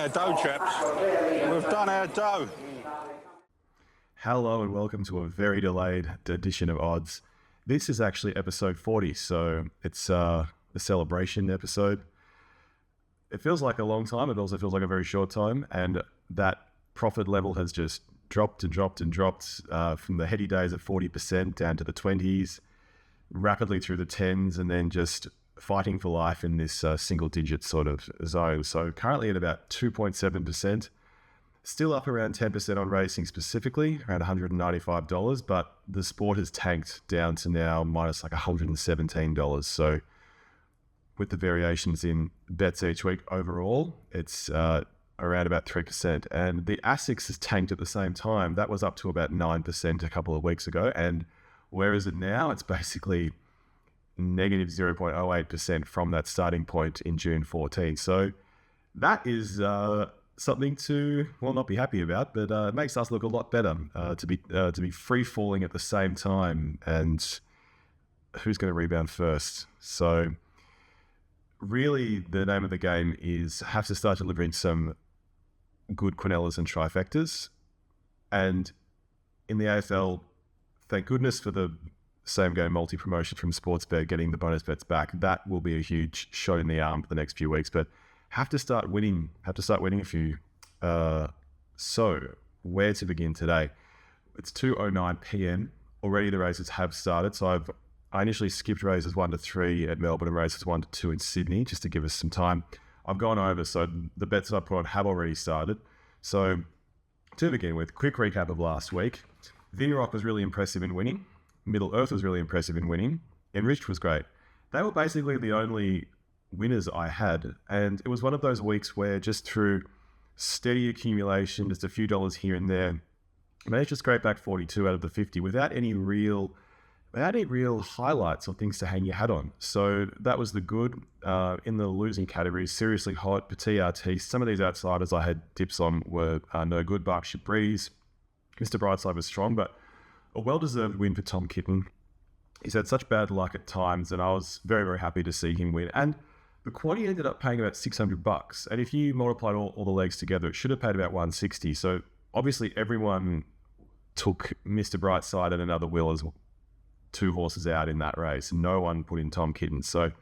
our dough, chaps. We've done our dough. Hello and welcome to a very delayed edition of Odds. This is actually episode 40, so it's a celebration episode. It feels like a long time, it also feels like a very short time, and that profit level has just dropped and dropped and dropped from the heady days of 40% down to the 20s, rapidly through the 10s, and then just fighting for life in this single-digit sort of zone. So currently at about 2.7%, still up around 10% on racing specifically, around $195, but the sport has tanked down to now minus like $117. So with the variations in bets each week overall, it's around about 3%. And the ASICs has tanked at the same time. That was up to about 9% a couple of weeks ago. And where is it now? It's basically negative 0.08% from that starting point in June 14. So that is something to, well, not be happy about, but it makes us look a lot better to be free falling at the same time. And who's going to rebound first? So really the name of the game is have to start delivering some good quinellas and trifectas. And in the AFL, thank goodness for the same game multi-promotion from Sportsbet, getting the bonus bets back. That will be a huge shot in the arm for the next few weeks, but have to start winning a few. So where to begin today? It's 2:09 p.m. Already the races have started. So I initially skipped races 1 to 3 at Melbourne and races 1 to 2 in Sydney, just to give us some time. I've gone over, so the bets that I put on have already started. So to begin with, quick recap of last week. Vinrock was really impressive in winning. Middle Earth was really impressive in winning. Enriched was great. They were basically the only winners I had. And it was one of those weeks where just through steady accumulation, just a few dollars here and there, I managed to scrape back 42 out of the 50 without any real highlights or things to hang your hat on. So that was the good. In the losing categories, Seriously Hot, Petit Artiste, some of these outsiders I had dips on were no good. Berkshire Breeze, Mr. Brightside was strong, but a well-deserved win for Tom Kitten. He's had such bad luck at times, and I was very, very happy to see him win. And the quaddy ended up paying about $600. And if you multiplied all the legs together, it should have paid about $160. So obviously everyone took Mr. Brightside and another Will as 2 horses out in that race. No one put in Tom Kitten. So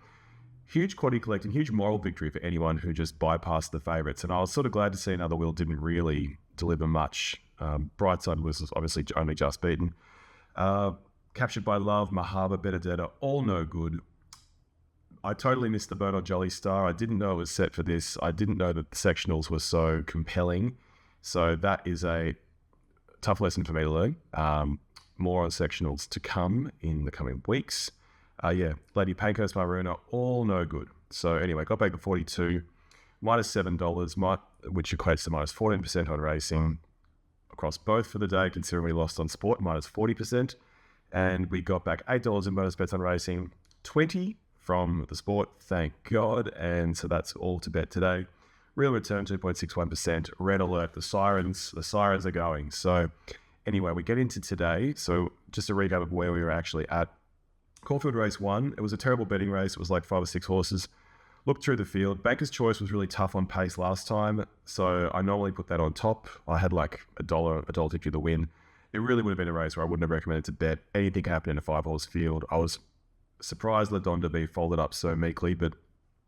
huge quaddy collecting, huge moral victory for anyone who just bypassed the favourites. And I was sort of glad to see another Will didn't really deliver much. Brightside was obviously only just beaten. Captured by Love, Mahaba, Benedetta, all no good. I totally missed the Bernard Jolly Star. I didn't know it was set for this. I didn't know that the sectionals were so compelling. So that is a tough lesson for me to learn. More on sectionals to come in the coming weeks. Lady Pankhurst, Maruna, all no good. So anyway, got back to 42, minus $7, which equates to minus 14% on racing across both for the day, considering we lost on sport, minus 40%. And we got back $8 in bonus bets on racing, 20 from the sport, thank God. And so that's all to bet today. Real return, 2.61%. Red alert, the sirens are going. So anyway, we get into today. So just a recap of where we were actually at. Caulfield race 1, it was a terrible betting race. It was like 5 or 6 horses. Looked through the field. Banker's Choice was really tough on pace last time, so I normally put that on top. I had like $1 to the win. It really would have been a race where I wouldn't have recommended to bet. Anything could happen in a 5-horse field. I was surprised LaDonda be folded up so meekly, but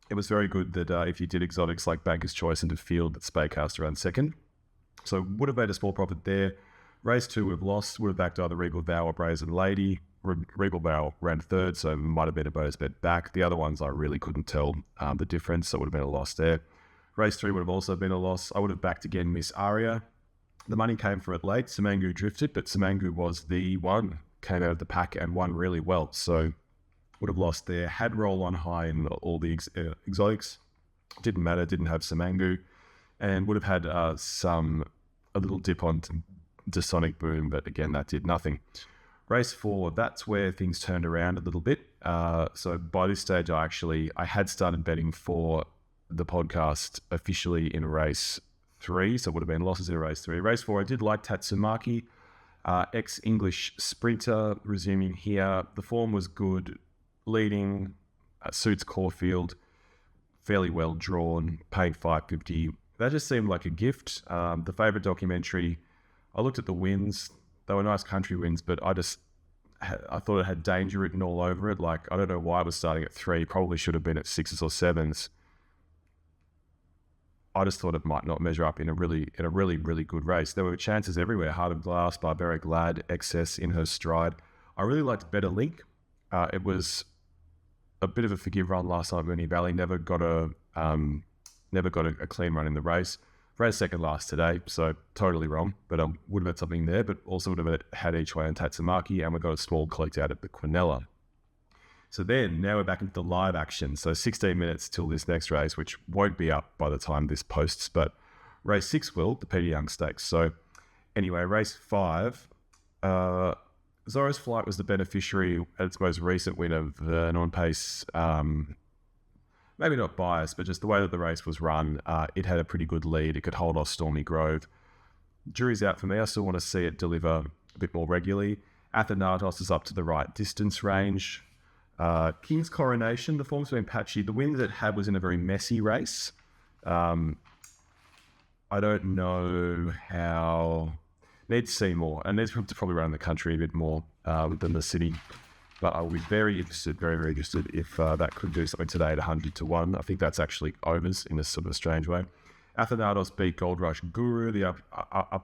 it was very good that if you did exotics like Banker's Choice into field, that Spaycast around second. So would have made a small profit there. Race 2 we've lost. Would have backed either Regal Vow or Brazen Lady. Regal Vow ran third, so might have been a bonus bet back. The other ones I really couldn't tell the difference, so it would have been a loss there. Race 3 would have also been a loss. I would have backed again Miss Aria. The money came for it late. Samangu drifted, but Samangu was the one, came out of the pack and won really well, so would have lost there. Had roll on high in all the exotics. Didn't matter, didn't have Samangu, and would have had a little dip on Sonic Boom, but again, that did nothing. Race 4, that's where things turned around a little bit. So by this stage, I had started betting for the podcast officially in race 3, so it would have been losses in race 3. Race 4, I did like Tatsumaki, ex-English sprinter, resuming here. The form was good, leading, suits Caulfield, fairly well drawn, paying $5.50 that just seemed like a gift. The favourite documentary, I looked at the wins. They were nice country wins, but I thought it had danger written all over it. Like, I don't know why it was starting at 3, probably should have been at 6s or 7s. I just thought it might not measure up in a really good race. There were chances everywhere. Heart of Glass, Barbaric Lad, Excess in her stride. I really liked Better Link. It was a bit of a forgive run last night. Moonee Valley never got a clean run in the race. Ran second last today, so totally wrong. But would have had something there, but also would have had Each Way on Tatsumaki, and we got a small collect out at the Quinella. So then, now we're back into the live action. So 16 minutes till this next race, which won't be up by the time this posts, but race 6 will, the Peter Young Stakes. So anyway, race 5, Zorro's Flight was the beneficiary at its most recent win of an on-pace, maybe not biased, but just the way that the race was run. It had a pretty good lead. It could hold off Stormy Grove. Jury's out for me. I still want to see it deliver a bit more regularly. Athanatos is up to the right distance range. King's Coronation, the form's been patchy. The win that it had was in a very messy race. I don't know how... Need to see more, and needs to probably run the country a bit more than the city. But I will be very interested, very interested if that could do something today at 100 to 1. I think that's actually overs in a sort of a strange way. Athanatos beat Gold Rush Guru. The up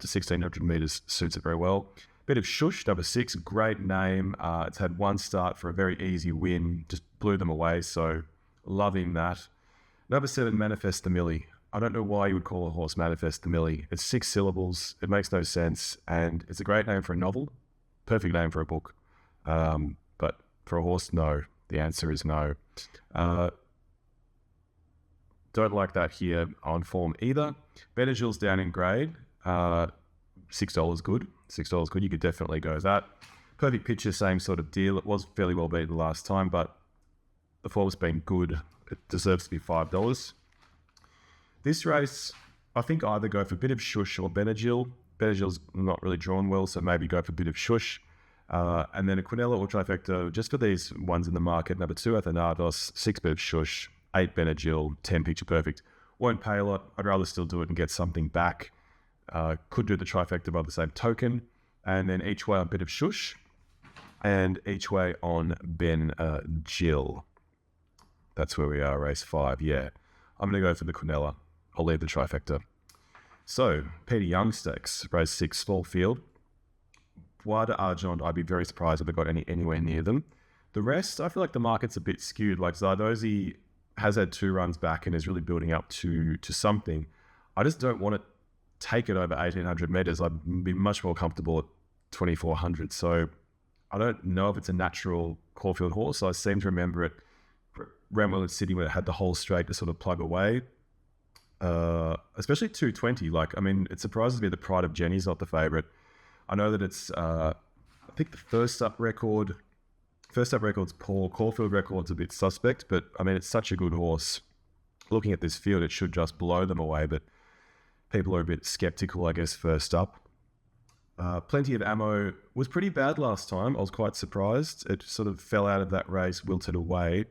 to 1,600 metres suits it very well. Bit of Shush, number 6, great name. It's had one start for a very easy win, just blew them away, so loving that. Number 7, Manifest the Millie. I don't know why you would call a horse Manifest the Millie. It's 6 syllables, it makes no sense, and it's a great name for a novel. Perfect name for a book. But for a horse, no. The answer is no. Don't like that here on form either. Benadryl's down in grade. $6 good. $6 good. You could definitely go with that. Perfect Picture, same sort of deal. It was fairly well beaten last time, but the form's been good. It deserves to be $5. This race, I think either go for a bit of Shush or Benadryl. Benadryl's not really drawn well, so maybe go for a bit of Shush. And then a Quinella or Trifecta, just for these ones in the market. Number 2, Athanatos, 6 bit of Shush, 8 Benadryl, 10 Picture Perfect. Won't pay a lot. I'd rather still do it and get something back. Could do the Trifecta by the same token. And then each way a bit of Shush. And each way on Jill. That's where we are, race 5, yeah. I'm going to go for the Quinella. I'll leave the Trifecta. So, Peter Young Stakes, race 6, small field. Bois d'Argent, I'd be very surprised if they got anywhere near them. The rest, I feel like the market's a bit skewed. Like Zardozi has had 2 runs back and is really building up to something. I just don't want to take it over 1,800 metres. I'd be much more comfortable at 2,400. So I don't know if it's a natural Caulfield horse. I seem to remember it Ramwell and City when it had the whole straight to sort of plug away. Especially 220. Like, I mean, it surprises me that Pride of Jenny's not the favourite. I know that it's, I think the first up record's poor. Caulfield record's a bit suspect, but I mean, it's such a good horse. Looking at this field, it should just blow them away, but people are a bit skeptical, I guess, first up. Plenty of Ammo was pretty bad last time. I was quite surprised. It sort of fell out of that race, wilted away.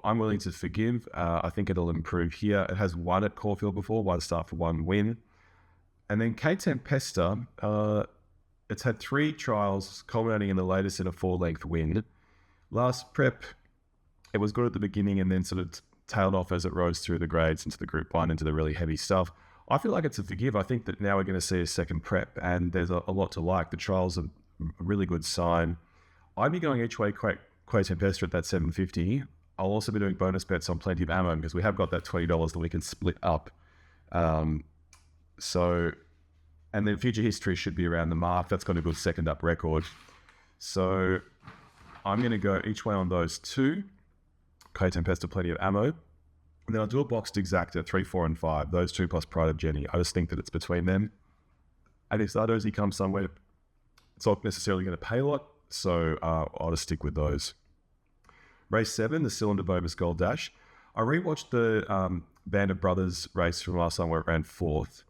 I'm willing to forgive. I think it'll improve here. It has won at Caulfield before, 1 start for 1 win. And then K Tempesta, it's had 3 trials, culminating in the latest in a 4-length win. Last prep, it was good at the beginning and then sort of tailed off as it rose through the grades into the Group 1, into the really heavy stuff. I feel like it's a forgive. I think that now we're going to see a second prep and there's a lot to like. The trials are a really good sign. I'd be going each way Quay Tempesta at that $7.50. I'll also be doing bonus bets on Plenty of Ammo because we have got that $20 that we can split up. So, and then Future History should be around the mark. That's got a good second up record. So I'm going to go each way on those 2. Quay Tempesta, Plenty of Ammo. And then I'll do a boxed exact at 3, 4, and 5. Those 2 plus Pride of Jenny. I just think that it's between them. And if Zardozi comes somewhere, it's not necessarily going to pay a lot. So I'll just stick with those. Race 7, the Cylinder Vobis Gold Dash. I rewatched the Band of Brothers race from last time where it ran 4th.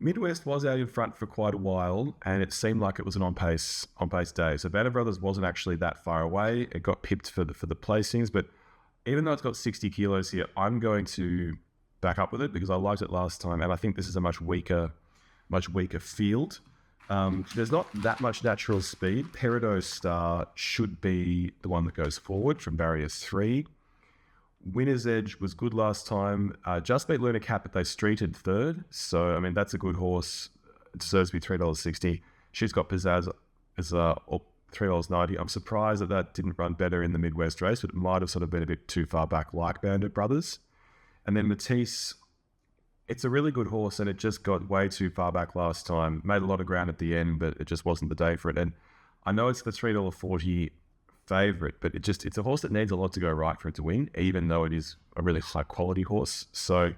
Midwest was out in front for quite a while, and it seemed like it was an on-pace day. So Band of Brothers wasn't actually that far away. It got pipped for the placings, but even though it's got 60 kilos here, I'm going to back up with it because I liked it last time, and I think this is a much weaker field. There's not that much natural speed. Peridot Star should be the one that goes forward from barrier 3. Winner's Edge was good last time. Just beat Luna Cat, but they streeted third. So, I mean, that's a good horse. It deserves to be $3.60. She's got pizzazz as $3.90. I'm surprised that didn't run better in the Midwest race, but it might have sort of been a bit too far back like Bandit Brothers. And then Matisse, it's a really good horse, and it just got way too far back last time. Made a lot of ground at the end, but it just wasn't the day for it. And I know it's the $3.40 favourite, but it's a horse that needs a lot to go right for it to win, even though it is a really high quality horse. So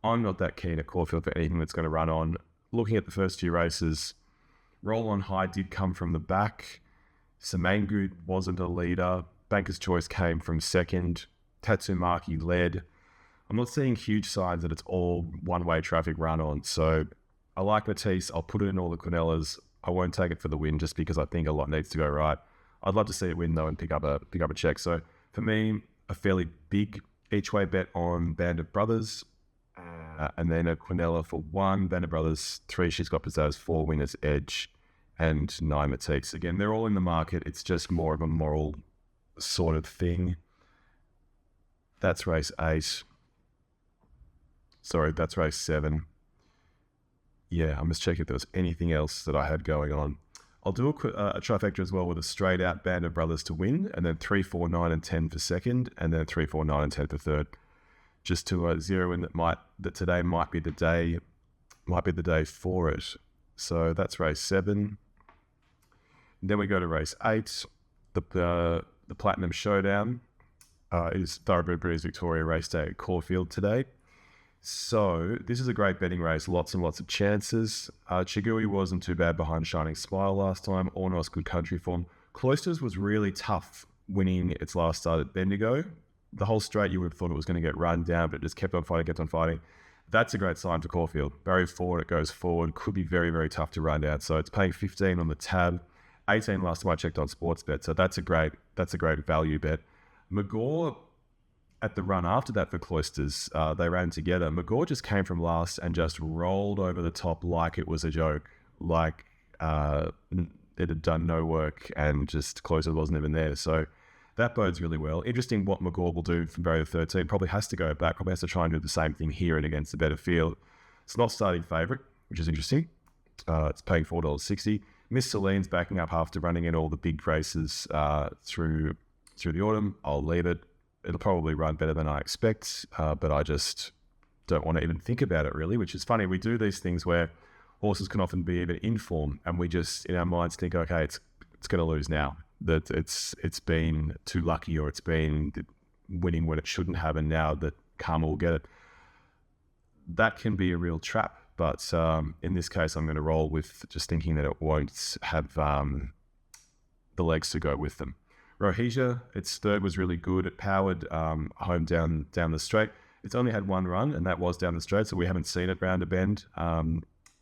I'm not that keen at Caulfield for anything that's going to run on. Looking at the first few races, Roll on High did come from the back. Semangu wasn't a leader. Banker's Choice came from second. Tatsumaki led. I'm not seeing huge signs that it's all one-way traffic run on. So I like Matisse. I'll put it in all the Quinellas. I won't take it for the win just because I think a lot needs to go right. I'd love to see it win though and pick up a check. So for me, a fairly big each-way bet on Bandit Brothers, and then a Quinella for 1, Bandit Brothers 3. She's got pizzazz 4, Winner's Edge, and 9 Matisse. Again, they're all in the market. It's just more of a moral sort of thing. That's race 8. Sorry, that's race 7. Yeah, I'm just checking if there was anything else that I had going on. I'll do a trifecta as well with a straight out Bandit Brothers to win, and then 3, 4, 9, and 10 for second, and then 3, 4, 9, and 10 for third. Just to zero in that today might be the day for it. So that's race 7. Then we go to race 8, the Platinum Showdown. Is Thoroughbred Breeders' Victoria race day at Caulfield today. So this is a great betting race, lots and lots of chances. Chigui wasn't too bad behind Shining Smile last time. Ornos, good country form. Cloisters was really tough winning its last start at Bendigo. The whole straight, you would have thought it was going to get run down, but it just kept on fighting. That's a great sign for Caulfield. Barrier 4, it goes forward. Could be very, very tough to run down. So it's paying 15 on the tab. 18 last time I checked on Sportsbet. So that's a great value bet. Magor, at the run after that for Cloisters, they ran together. Magor just came from last and just rolled over the top like it was a joke. Like it had done no work and just Cloisters wasn't even there. So that bodes really well. Interesting what Magor will do from barrier 13. Probably has to go back. Probably has to try and do the same thing here and against a better field. It's not starting favourite, which is interesting. It's paying $4.60. Miss Celine's backing up after running in all the big races through the autumn. I'll leave it. It'll probably run better than I expect, but I just don't want to even think about it really, which is funny. We do these things where horses can often be even in form and we just in our minds think, okay, it's going to lose now. That it's been too lucky or it's been winning when it shouldn't have, and now that karma will get it. That can be a real trap, but in this case I'm going to roll with just thinking that it won't have the legs to go with them. Rohesia, its third was really good. It powered home down the straight. It's only had one run, and that was down the straight, so we haven't seen it round a bend.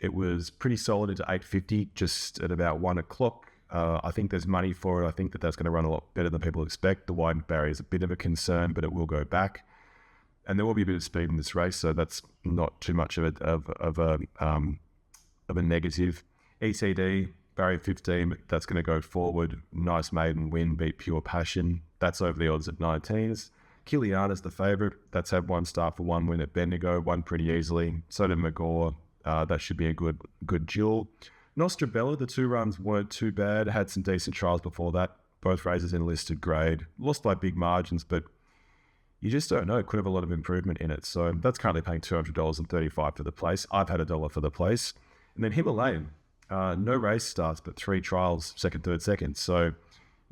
It was pretty solid into 850, just at about 1 o'clock. I think there's money for it. I think that's going to run a lot better than people expect. The wide barrier is a bit of a concern, but it will go back. And there will be a bit of speed in this race, so that's not too much of a negative. ETD, barrier 15, that's going to go forward. Nice maiden win, beat Pure Passion. That's over the odds at 19s. Kiliana's the favourite. That's had 1 start for 1 win at Bendigo, won pretty easily. So did Magor. That should be a good duel. Nostrabella, the 2 runs weren't too bad. Had some decent trials before that. Both races in listed grade. Lost by big margins, but you just don't know. Could have a lot of improvement in it. So that's currently paying $200.35 for the place. I've had $1 for the place. And then Himalayan, no race starts, but 3 trials, second, third, second. So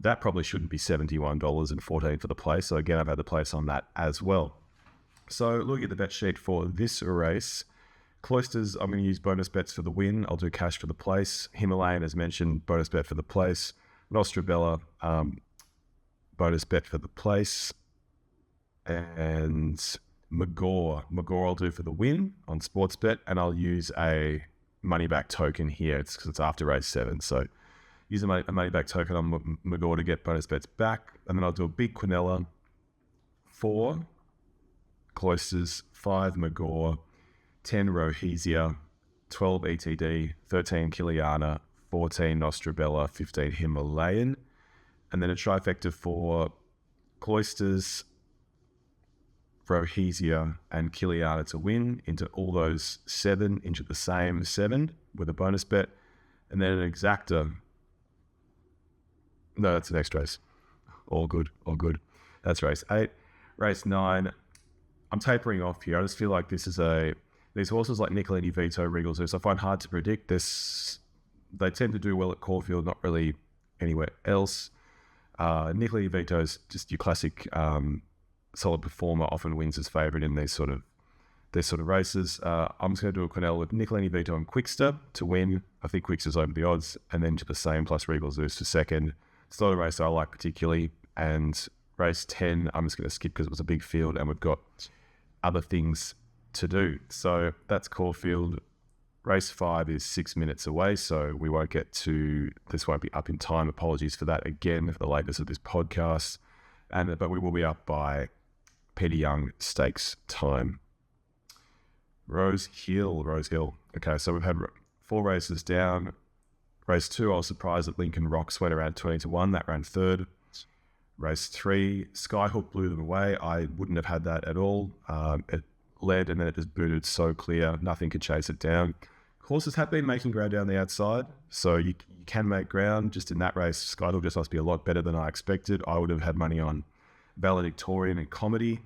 that probably shouldn't be $71.14 for the place. So again, I've had the place on that as well. So looking at the bet sheet for this race, Cloisters, I'm going to use bonus bets for the win. I'll do cash for the place. Himalayan, as mentioned, bonus bet for the place. Nostrabella, bonus bet for the place. And Magor I'll do for the win on Sportsbet, and I'll use a money back token here. It's because it's after race 7, so use a money back token on Magor to get bonus bets back, and then I'll do a big Quinella for Cloisters, 5 Magor, 10 Rohesia, 12 ETD, 13 Kiliana, 14 Nostrabella, 15 Himalayan, and then a trifecta for Cloisters, Rohesia, and Kiliana to win into all those 7, into the same 7 with a bonus bet, and then an exacta. No, that's the next race. All good. That's race 8. Race 9. I'm tapering off here. I just feel like these horses like Nicolini, Vito, Regal Zeus, I find hard to predict. They tend to do well at Caulfield, not really anywhere else. Nicolini, Vito is just your classic solid performer, often wins as favourite in these sort of races. I'm just going to do a Quinella with Nicolini, Vito and Quickster to win. I think Quickster's over the odds, and then to the same plus Regal Zeus for second. It's not a race I like particularly, and race 10 I'm just going to skip because it was a big field and we've got other things to do. So that's Caulfield. Race 5 is 6 minutes away, so this won't be up in time. Apologies for that again for the lateness of this podcast, but we will be up by Peter Young Stakes time. Rosehill. Okay, so we've had 4 races down. Race 2, I was surprised that Lincoln Rocks went around 20-1. That ran third. Race 3, Skyhook blew them away. I wouldn't have had that at all. It led and then it just booted so clear. Nothing could chase it down. Horses have been making ground down the outside, so you can make ground. Just in that race, Skyhook just must be a lot better than I expected. I would have had money on Valedictorian and Comedy.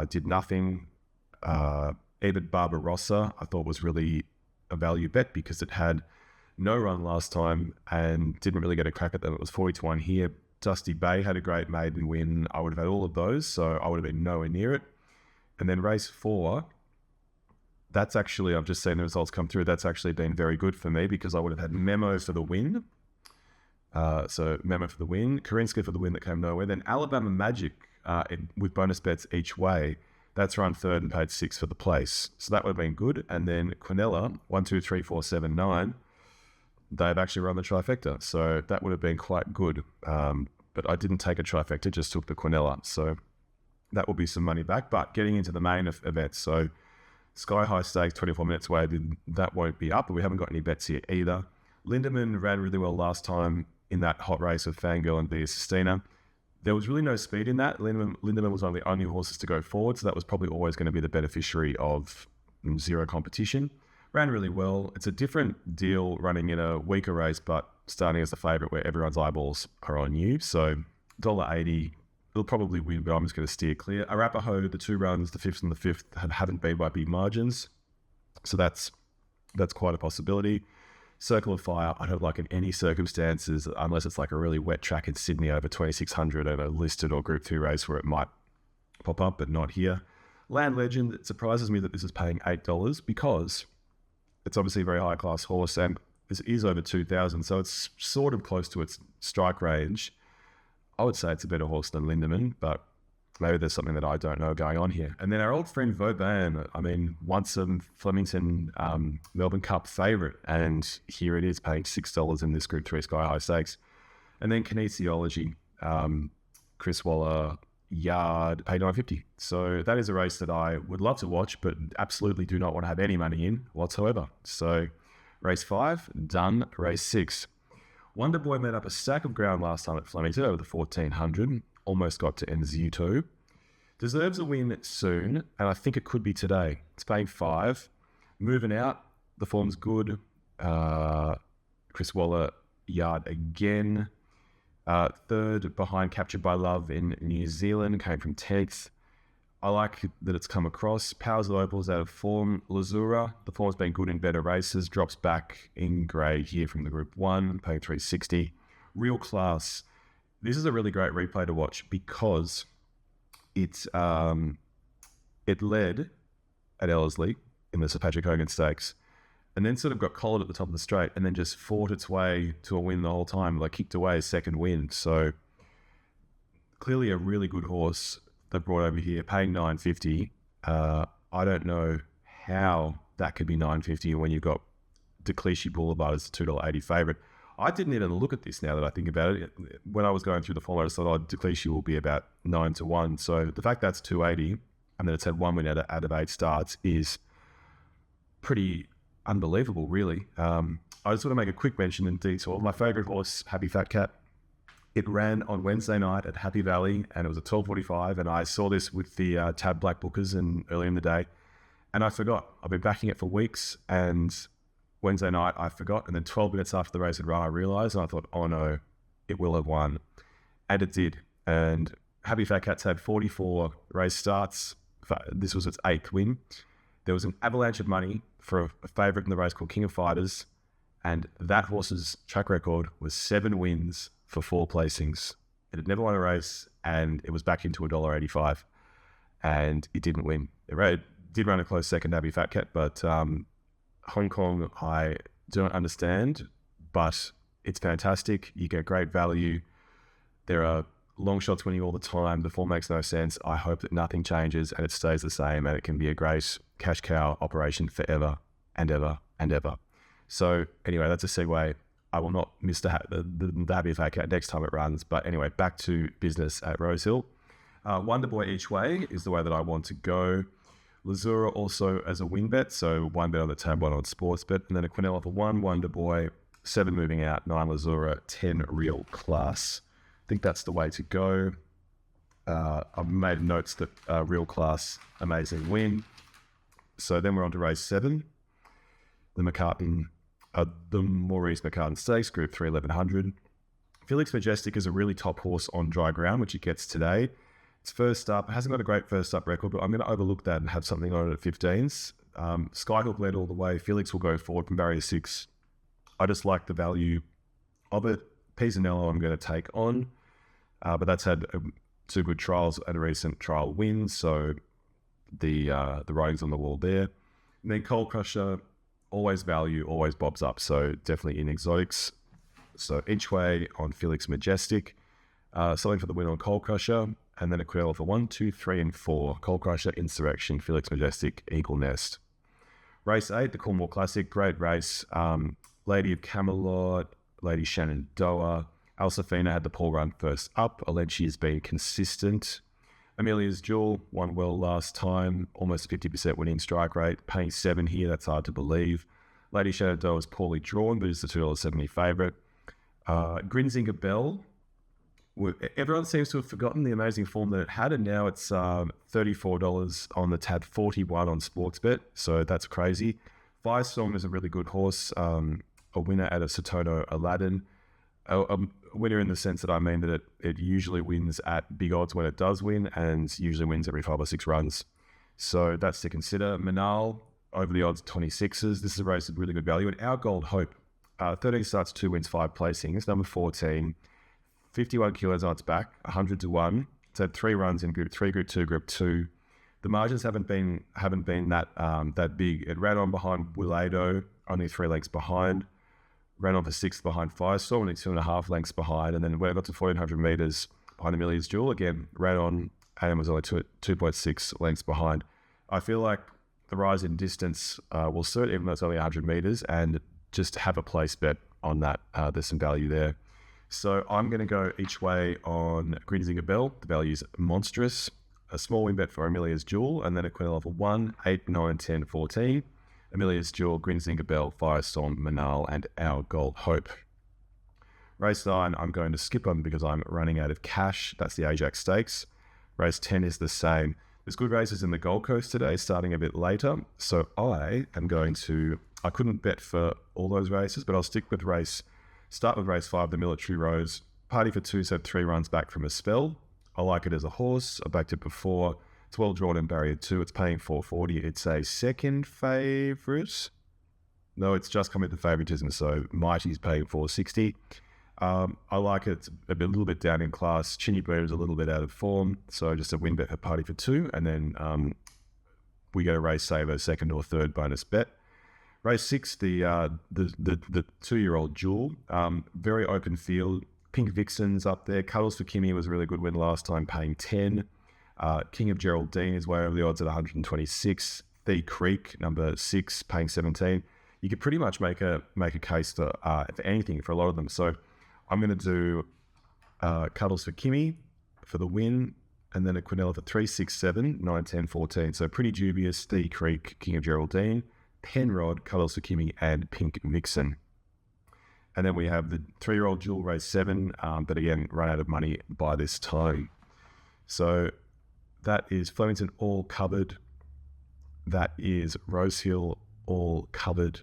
Did nothing. Even Barbarossa, I thought was really a value bet because it had no run last time and didn't really get a crack at them. It was 40-1 here. Dusty Bay had a great maiden win. I would have had all of those, so I would have been nowhere near it. And then race 4, that's actually, I've just seen the results come through. That's actually been very good for me because I would have had Memo for the win. So Memo for the win, Karinska for the win that came nowhere. Then Alabama Magic with bonus bets each way. That's run third and paid 6 for the place. So that would have been good. And then Quinella, 1, 2, 3, 4, 7, 9. They've actually run the trifecta. So that would have been quite good. But I didn't take a trifecta, just took the Quinella. So that will be some money back. But getting into the main event, so Sky High Stakes, 24 minutes away, that won't be up, but we haven't got any bets here either. Lindemann ran really well last time in that hot race of Fangirl and Via Sistina. There was really no speed in that. Lindemann was one of the only horses to go forward, so that was probably always going to be the beneficiary of zero competition. Ran really well. It's a different deal running in a weaker race, but starting as the favourite where everyone's eyeballs are on you. So $1.80, it'll probably win, but I'm just going to steer clear. Arapaho, the 2 runs, the 5th and the 5th, haven't been by big margins. So that's quite a possibility. Circle of Fire, I don't like in any circumstances, unless it's like a really wet track in Sydney over 2,600 and a listed or Group 2 race where it might pop up, but not here. Land Legend, it surprises me that this is paying $8 because it's obviously a very high class horse and this is over 2,000, so it's sort of close to its strike range. I would say it's a better horse than Lindemann, but maybe there's something that I don't know going on here. And then our old friend Vobis, I mean, once a Flemington Melbourne Cup favourite, and here it is paying $6 in this Group 3 Sky High Stakes. And then Kinesiology, Chris Waller, Yard, paid $9.50. So that is a race that I would love to watch, but absolutely do not want to have any money in whatsoever. So race 5, done. Race 6. Wonder Boy made up a stack of ground last time at Flemington over the 1,400. Almost got to NZU2. Deserves a win soon, and I think it could be today. It's paying $5. Moving out, the form's good. Chris Waller, Yard again. Third behind Captured by Love in New Zealand, came from 10th. I like that it's come across. Powers of Opals out of form. Lazura, the form's been good in better races. Drops back in grade here from the Group 1, paying $3.60. Real Class. This is a really great replay to watch because it led at Ellerslie in the Sir Patrick Hogan Stakes and then sort of got collared at the top of the straight and then just fought its way to a win the whole time, like kicked away a second win. So clearly a really good horse they brought over here, paying $9.50. I don't know how that could be $9.50 when you've got DeClichy Boulevard as the $2.80 favourite. I didn't even look at this now that I think about it. When I was going through the form, I just thought, DeClichy will be about 9-1. So the fact that's $2.80 and then it's had 1 win out of 8 starts is pretty unbelievable, really. I just want to make a quick mention in detour. My favourite horse, Happy Fat Cat, it ran on Wednesday night at Happy Valley, and it was at 12:45, and I saw this with the Tab Black Bookers early in the day, and I forgot. I've been backing it for weeks, and Wednesday night I forgot, and then 12 minutes after the race had run, I realised, and I thought, oh no, it will have won. And it did. And Happy Fat Cat's had 44 race starts. This was its 8th win. There was an avalanche of money for a favourite in the race called King of Fighters, and that horse's track record was 7 wins for 4 placings. It had never won a race, and it was back into $1.85, and it didn't win. It did run a close second, Happy Fat Cat, but Hong Kong, I don't understand, but it's fantastic. You get great value. There are long shots winning all the time. The form makes no sense. I hope that nothing changes and it stays the same, and it can be a great cash cow operation forever and ever and ever. So anyway, that's a segue. I will not miss the Happy Fat Cat next time it runs. But anyway, back to business at Rosehill. Wonder Boy each way is the way that I want to go. Lazura also as a win bet, so 1 bet on the tab, 1 on sports bet, and then a Quinella for 1 Wonder Boy, 7 moving out, 9 Lazura, 10 Real Class. I think that's the way to go. I've made notes that Real Class, amazing win. So then we're on to race 7, the Maurice McCartan Stakes, Group 3, 1100. Felix Majestic is a really top horse on dry ground, which it gets today. It's first up. It hasn't got a great first up record, but I'm going to overlook that and have something on it at 15s. Skyhook led all the way. Felix will go forward from barrier 6. I just like the value of it. Pisanello I'm going to take on, but that's had 2 good trials and a recent trial win, so the writing's on the wall there. And then Coal Crusher, always value, always bobs up, so definitely in exotics. So each way on Felix Majestic, something for the win on Coal Crusher, and then a Quinella for 1, 2, 3, and 4. Coal Crusher, Insurrection, Felix Majestic, Eagle Nest. Race 8, the Coolmore Classic, great race. Lady of Camelot, Lady Shenandoah. Alsafina had the poor run first up. Alenchi has been consistent. Amelia's Jewel won well last time, almost 50% winning strike rate. Paying 7 here, that's hard to believe. Lady Shenandoah is poorly drawn, but is the $2.70 favourite. Grinzinger Bell, everyone seems to have forgotten the amazing form that it had, and now it's $34 on the tab, 41 on Sportsbet, so that's crazy. Firestorm is a really good horse, a winner out of Sotono Aladdin. A winner in the sense that I mean that it usually wins at big odds when it does win, and usually wins every 5 or 6 runs. So that's to consider. Manal, over the odds, 26s. This is a race with really good value. And Our Gold Hope, 13 starts, 2 wins, 5 placings. Number 14, 51 kilos on its back, 100 to 1. It's had 3 runs in Group 3, Group 2, Group 2. The margins haven't been that big. It ran on behind Willado, only 3 lengths behind. Ran on for 6th behind Firestorm, only 2.5 lengths behind. And then when it got to 1,400 metres behind Amelia's Jewel, again, ran on and was only 2.6 lengths behind. I feel like the rise in distance will suit, even though it's only 100 metres, and just have a place bet on that. There's some value there. So I'm going to go each way on Grinzinger Bell. The value's monstrous. A small win bet for Amelia's Jewel, and then a Quinella for 1, 8, 9, 10, 14. Amelia's Jewel, Grinzinger Bell, Firestorm, Manal, and Our Gold Hope. Race 9, I'm going to skip on because I'm running out of cash. That's the Ajax Stakes. Race 10 is the same. There's good races in the Gold Coast today, starting a bit later. So I couldn't bet for all those races, but I'll start with race 5, the Military Rose. Party for Two's had 3 runs back from a spell. I like it as a horse. I backed it before. It's well drawn in barrier 2. It's paying $4.40. It's a second favourite. No, it's just come into favoritism. So Mighty's paying $4.60. I like it. It's a little bit down in class. Chinny Bird is a little bit out of form. So just a win bet for Party for 2. And then we get a race saver, second or third bonus bet. Race 6, the 2-year-old Jewel. Very open field. Pink Vixen's up there. Cuddles for Kimmy was a really good win last time, paying 10. King of Geraldine is way over the odds at 126. The Creek, number 6, paying 17. You could pretty much make a case for anything for a lot of them. So I'm going to do Cuddles for Kimmy for the win. and then a Quinella for 3, 6, 7, 9, 10, 14. So pretty dubious. D Creek, King of Geraldine, Penrod, Colours for Kimmy, and Pink Vixen. And then we have the 3-year-old Jewel race 7, but again, run out of money by this time. So that is Flemington all covered. That is Rosehill all covered.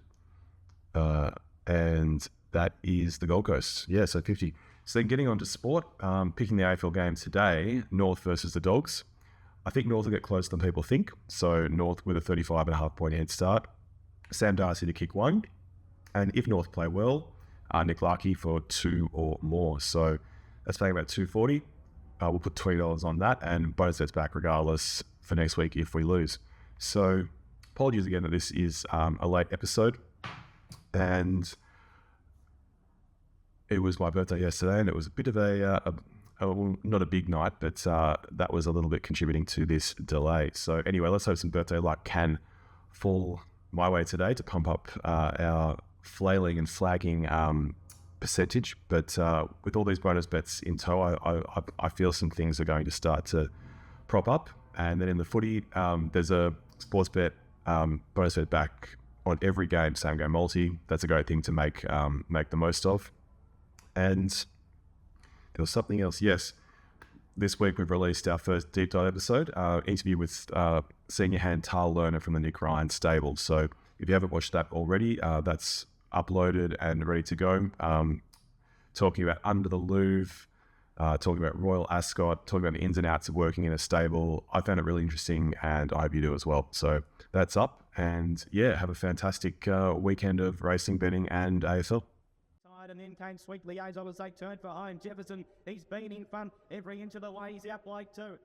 And that is the Gold Coast. Yeah, so 50. So then getting on to sport, picking the AFL game today, North versus the Dogs. I think North will get closer than people think. So North with a 35.5 point head start. Sam Darcy to kick 1. And if North play well, Nick Larkey for 2 or more. So that's paying about $2.40. We'll put $20 on that and bonus bets back regardless for next week if we lose. So apologies again that this is a late episode. And it was my birthday yesterday, and it was a bit of well, not a big night, but that was a little bit contributing to this delay. So anyway, let's hope some birthday luck can fall my way today to pump up our flailing and flagging percentage. But with all these bonus bets in tow, I feel some things are going to start to prop up. And then in the footy, there's a sports bet bonus bet back on every game, same game multi. That's a great thing to make the most of. And there was something else. Yes, this week we've released our first deep dive episode, interview with senior hand Tal Lerner from the Nick Ryan stable. So if you haven't watched that already, that's uploaded and ready to go. Talking about Under the Louvre, talking about Royal Ascot, talking about the ins and outs of working in a stable. I found it really interesting, and I hope you do as well. So that's up. And yeah, have a fantastic weekend of racing, betting, and AFL. And then came Sweet Liaison as they turned for home. Jefferson, he's been in front every inch of the way. He's out like 2.